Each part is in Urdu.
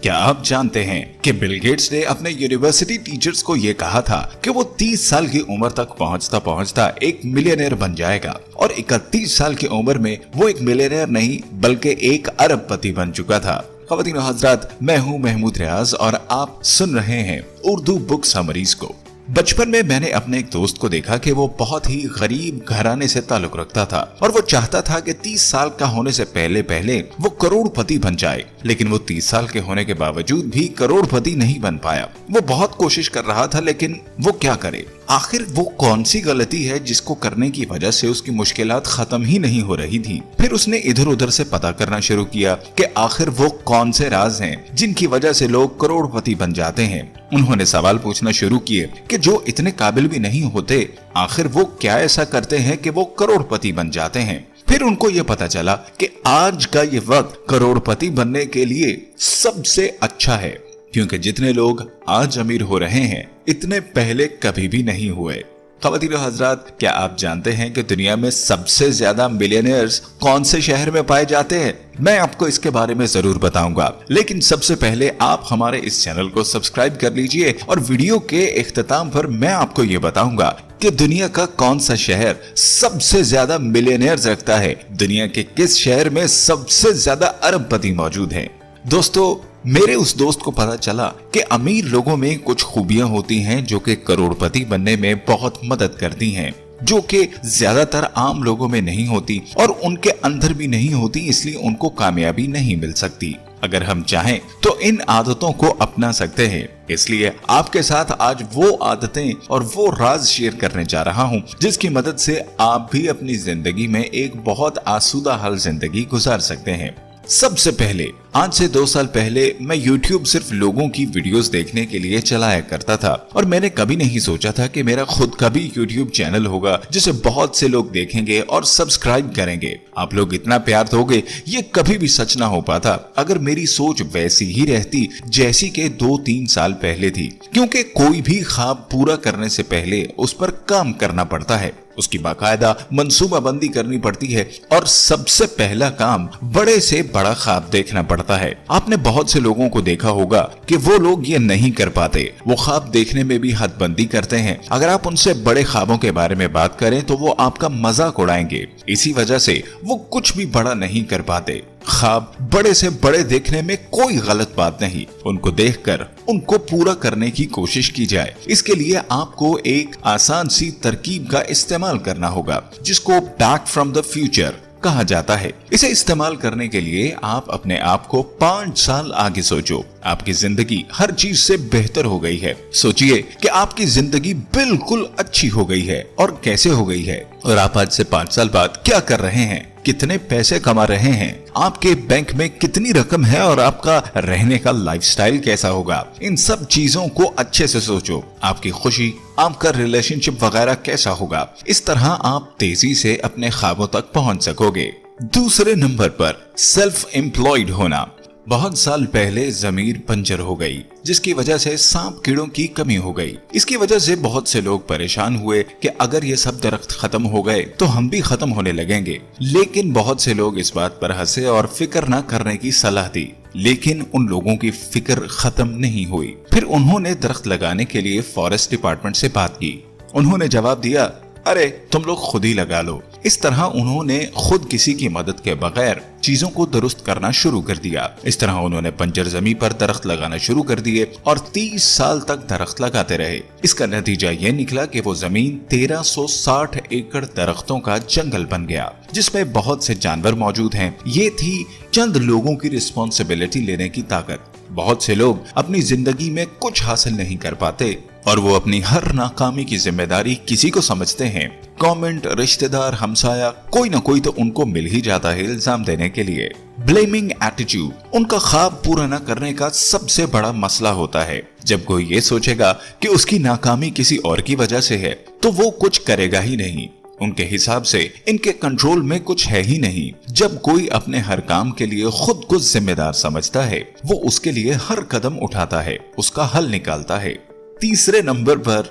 کیا آپ جانتے ہیں کہ بل گیٹس نے اپنے یونیورسٹی ٹیچرز کو یہ کہا تھا کہ وہ 30 سال کی عمر تک پہنچتا پہنچتا ایک ملینئر بن جائے گا، اور 31 سال کی عمر میں وہ ایک ملینئر نہیں بلکہ ایک ارب پتی بن چکا تھا۔ خواتین و حضرات، میں ہوں محمود ریاض اور آپ سن رہے ہیں اردو بک سمریز کو۔ بچپن میں نے اپنے ایک دوست کو دیکھا کہ وہ بہت ہی غریب گھرانے سے تعلق رکھتا تھا اور وہ چاہتا تھا کہ 30 سال کا ہونے سے پہلے وہ کروڑ پتی بن جائے، لیکن وہ 30 سال کے ہونے کے باوجود بھی کروڑ پتی نہیں بن پایا۔ وہ بہت کوشش کر رہا تھا، لیکن وہ کیا کرے؟ آخر وہ کون سی غلطی ہے جس کو کرنے کی وجہ سے اس کی مشکلات ختم ہی نہیں ہو رہی تھی؟ پھر اس نے ادھر ادھر سے پتا کرنا شروع کیا کہ آخر وہ کون سے راز ہیں جن کی وجہ سے لوگ کروڑ پتی بن جاتے ہیں۔ انہوں نے سوال پوچھنا شروع کیے کہ جو اتنے قابل بھی نہیں ہوتے، آخر وہ کیا ایسا کرتے ہیں کہ وہ کروڑ پتی بن جاتے ہیں؟ پھر ان کو یہ پتا چلا کہ آج کا یہ وقت کروڑ پتی بننے کے لیے سب سے اچھا ہے، کیونکہ جتنے لوگ آج امیر ہو رہے ہیں اتنے پہلے کبھی بھی نہیں ہوئے۔ خواتین و حضرات، کیا آپ جانتے ہیں کہ دنیا میں سب سے زیادہ ملینئرز کون سے شہر میں پائے جاتے ہیں؟ میں آپ کو اس کے بارے میں ضرور بتاؤں گا، لیکن سب سے پہلے آپ ہمارے اس چینل کو سبسکرائب کر لیجئے، اور ویڈیو کے اختتام پر میں آپ کو یہ بتاؤں گا کہ دنیا کا کون سا شہر سب سے زیادہ ملینئرز رکھتا ہے، دنیا کے کس شہر میں سب سے زیادہ ارب پتی موجود ہیں۔ دوستو، میرے اس دوست کو پتا چلا کہ امیر لوگوں میں کچھ خوبیاں ہوتی ہیں جو کہ کروڑ پتی بننے میں بہت مدد کرتی ہیں، جو کہ زیادہ تر عام لوگوں میں نہیں ہوتی اور ان کے اندر بھی نہیں ہوتی، اس لیے ان کو کامیابی نہیں مل سکتی۔ اگر ہم چاہیں تو ان عادتوں کو اپنا سکتے ہیں، اس لیے آپ کے ساتھ آج وہ عادتیں اور وہ راز شیئر کرنے جا رہا ہوں جس کی مدد سے آپ بھی اپنی زندگی میں ایک بہت آسودہ حال زندگی گزار سکتے ہیں۔ سب سے پہلے، آج سے 2 سال پہلے میں یوٹیوب صرف لوگوں کی ویڈیوز دیکھنے کے لیے چلایا کرتا تھا، اور میں نے کبھی نہیں سوچا تھا کہ میرا خود کا بھی یوٹیوب چینل ہوگا جسے بہت سے لوگ دیکھیں گے اور سبسکرائب کریں گے۔ آپ لوگ اتنا پیار دو گے، یہ کبھی بھی سچ نہ ہو پاتا اگر میری سوچ ویسی ہی رہتی جیسی کہ 2-3 سال پہلے تھی، کیونکہ کوئی بھی خواب پورا کرنے سے پہلے اس پر کام کرنا پڑتا ہے، اس کی باقاعدہ منصوبہ بندی کرنی پڑتی ہے، اور سب سے پہلا کام بڑے سے بڑا خواب دیکھنا پڑتا ہے۔ آپ نے بہت سے لوگوں کو دیکھا ہوگا کہ وہ لوگ یہ نہیں کر پاتے، وہ خواب دیکھنے میں بھی حد بندی کرتے ہیں۔ اگر آپ ان سے بڑے خوابوں کے بارے میں بات کریں تو وہ آپ کا مذاق اڑائیں گے، اسی وجہ سے وہ کچھ بھی بڑا نہیں کر پاتے۔ خواب بڑے سے بڑے دیکھنے میں کوئی غلط بات نہیں، ان کو دیکھ کر ان کو پورا کرنے کی کوشش کی جائے۔ اس کے لیے آپ کو ایک آسان سی ترکیب کا استعمال کرنا ہوگا جس کو بیک فرام دا فیوچر کہا جاتا ہے۔ اسے استعمال کرنے کے لیے آپ اپنے آپ کو 5 سال آگے سوچو۔ آپ کی زندگی ہر چیز سے بہتر ہو گئی ہے، سوچئے کہ آپ کی زندگی بالکل اچھی ہو گئی ہے اور کیسے ہو گئی ہے، اور آپ آج سے 5 سال بعد کیا کر رہے ہیں، کتنے پیسے کما رہے ہیں، آپ کے بینک میں کتنی رقم ہے، اور آپ کا رہنے کا لائف سٹائل کیسا ہوگا۔ ان سب چیزوں کو اچھے سے سوچو۔ آپ کی خوشی، آپ کا ریلیشن شپ وغیرہ کیسا ہوگا۔ اس طرح آپ تیزی سے اپنے خوابوں تک پہنچ سکو گے۔ دوسرے نمبر پر سیلف امپلائڈ ہونا۔ بہت سال پہلے زمین بنجر ہو گئی، جس کی وجہ سے سانپ کیڑوں کی کمی ہو گئی۔ اس کی وجہ سے بہت سے لوگ پریشان ہوئے کہ اگر یہ سب درخت ختم ہو گئے تو ہم بھی ختم ہونے لگیں گے، لیکن بہت سے لوگ اس بات پر ہنسے اور فکر نہ کرنے کی صلاح دی، لیکن ان لوگوں کی فکر ختم نہیں ہوئی۔ پھر انہوں نے درخت لگانے کے لیے فارسٹ ڈپارٹمنٹ سے بات کی۔ انہوں نے جواب دیا، ارے تم لوگ خود ہی لگا لو۔ اس طرح انہوں نے خود کسی کی مدد کے بغیر چیزوں کو درست کرنا شروع کر دیا۔ اس طرح انہوں نے بنجر زمین پر درخت لگانا شروع کر دیے اور 30 سال تک درخت لگاتے رہے۔ اس کا نتیجہ یہ نکلا کہ وہ زمین 1360 ایکڑ درختوں کا جنگل بن گیا، جس میں بہت سے جانور موجود ہیں۔ یہ تھی چند لوگوں کی رسپانسبلٹی لینے کی طاقت۔ بہت سے لوگ اپنی زندگی میں کچھ حاصل نہیں کر پاتے اور وہ اپنی ہر ناکامی کی ذمہ داری کسی کو سمجھتے ہیں۔ گورنمنٹ، رشتہ دار، ہمسایہ، کوئی نہ کوئی تو ان کو مل ہی جاتا ہے الزام دینے کے لیے۔ بلیمنگ ایٹیٹیوڈ ان کا خواب پورا نہ کرنے کا سب سے بڑا مسئلہ ہوتا ہے۔ جب کوئی یہ سوچے گا کہ اس کی ناکامی کسی اور کی وجہ سے ہے تو وہ کچھ کرے گا ہی نہیں۔ ان کے حساب سے ان کے کنٹرول میں کچھ ہے ہی نہیں۔ جب کوئی اپنے ہر کام کے لیے خود کو ذمہ دار سمجھتا ہے، وہ اس کے لیے ہر قدم اٹھاتا ہے، اس کا حل نکالتا ہے۔ تیسرے number per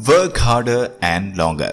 work harder and longer.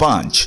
5,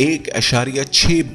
1.6